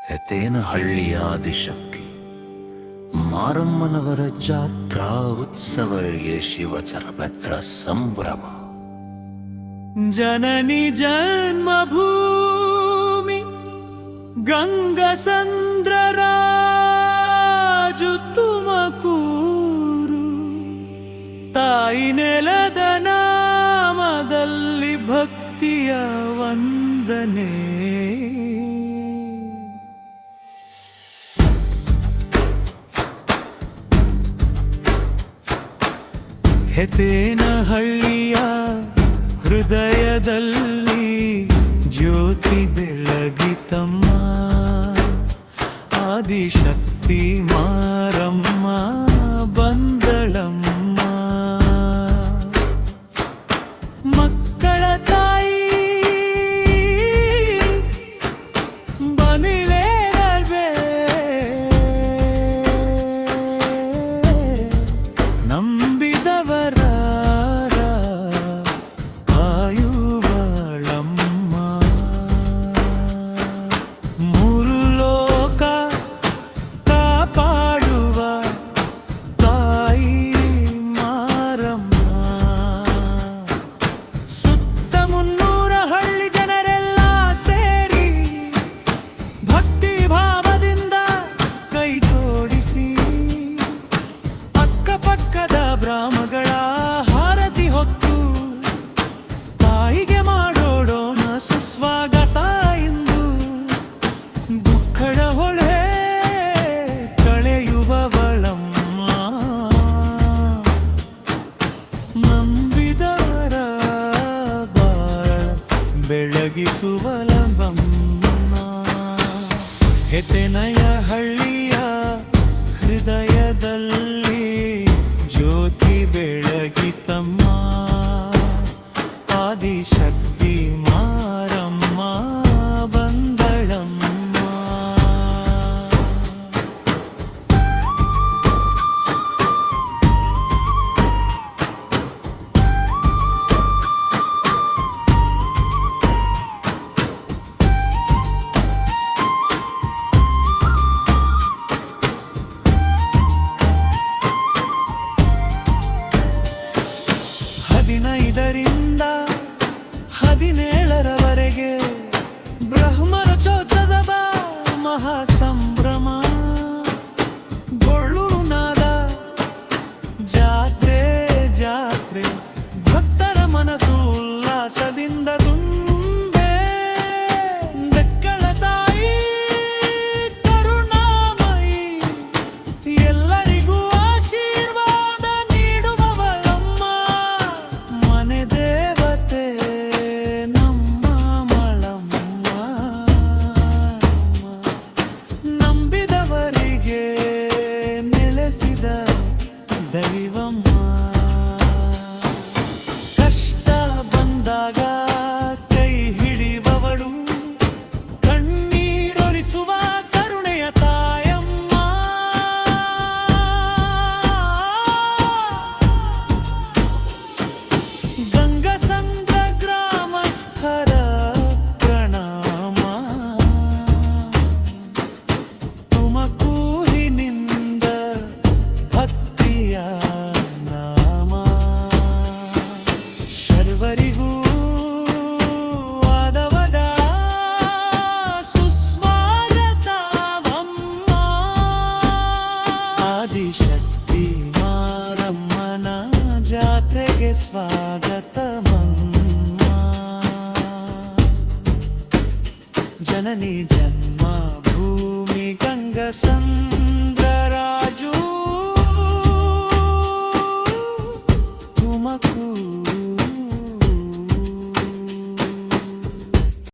ಹೆತೇನಹಳ್ಳಿಯ ಆದಿಶಕ್ತಿ ಮಾರಮ್ಮನವರ ಜಾತ್ರಾ ಉತ್ಸವರಿಗೆ ಶಿವಚರಪತ್ರ ಸಂಭ್ರಮ. ಜನನಿ ಜನ್ಮಭೂಮಿ ಗಂಗಸಂದ್ರರಾಜು ತುಮಕೂರು, ತಾಯಿ ನೆಲದ ನಾಮದಲ್ಲಿ ಭಕ್ತಿಯ ವಂದನೆ. ಹೆತೇನಹಳ್ಳಿಯ ಹೃದಯದಲ್ಲಿ ಜ್ಯೋತಿ ಬೆಳಗಿತಮ್ಮ, ಆದಿಶಕ್ತಿ ಮಾರಮ್ಮ ಬಂದಳಮ್ಮ. ಮಕ್ಕಳ ತಾಯಿ ಬನಿಲೇರಲ್ವೇ, ನಂಬಿದವರ ಕಾಯುವಳಮ್ಮ. ಮೂರು ಲೋಕ ಕಾಪಾಡುವ ತಾಯಿ ಮಾರಮ್ಮ. ಸುತ್ತ 300 ಹಳ್ಳಿ ಜನರೆಲ್ಲ ಸೇರಿ ಭಕ್ತಿ ಭಾವದಿಂದ ಕೈ ಜೋಡಿಸಿ ಅಕ್ಕಪಕ್ಕದ ಗ್ರಾಮಗಳ ಹಾರತಿ ಹೊತ್ತು ತಾಯಿಗೆ ಮಾಡೋಣ ಸುಸ್ವಾಗತ ಎಂದು. ದುಃಖದ ಹೊಳೆ ಕಳೆಯುವವಳಮ್ಮ, ನಂಬಿದವರ ಬಾಳ ಬೆಳಗಿಸುವಳಮ್ಮ. ಹೆತೇನಹಳ್ಳಿಯ ಹೃದಯದಲ್ಲಿ ಜ್ಯೋತಿ ಬೆಳಗಿತಮ್ಮ, ಆದಿಶಕ್ತಿ ಮಾರಮ್ಮ ಬಂದಳಮ್ಮ. ಹದಿನೈದರಿಂದ 17ರವರೆಗೆ ಬ್ರಹ್ಮರಥೋತ್ಸವದ ಮಹಾಸಂಭ್ರಮ. ಗೊಳ್ಳೂರು ನಾದ ಜಾತ್ರೆ ಜಾತ್ರೆ, ಭಕ್ತರ ಮನಸ್ಸು ಉಲ್ಲಾಸದಿಂದ ತುಂಬೆ. ಬೆಕ್ಕಳ ತಾಯಿ ಕರುಣಾಮಯಿ, ಎಲ್ಲರಿಗೂ ಆಶೀರ್ವಾದ ನೀಡುವವಳಮ್ಮ. ಮನೆ ದೇವತೆ ನಮ್ಮ ಮಳಮ್ಮ, ನಂಬಿದವರಿಗೆ ನೆಲೆಸಿದ ದೈವಮ್ಮ. ಕಷ್ಟ ಬಂದಾಗ ಕೈ ಹಿಡಿಯುವವಳು, ಕಣ್ಣೀರೊಲಿಸುವ ಕರುಣೆಯ ತಾಯಮ್ಮ. ಗಂಗಸಂದ್ರ ಗ್ರಾಮಸ್ಥರ ಪ್ರಣಾಮ, ತುಮಕೂರಿನಿಂದ ಭಕ್ತಿಯ ನಾಮ. ಸರ್ವರಿಗೂ ಆದವದ ಸುಸ್ವಾಗತವಮ್ಮ, ಆದಿಶಕ್ತಿ ಮಾರಮ್ಮನ ಜಾತ್ರೆಗೆ ಸ್ವಾಗತವಮ್ಮ. ಜನನಿ ಜನ್ಮ ಭೂಮಿ ಗಂಗಸಂದ್ರ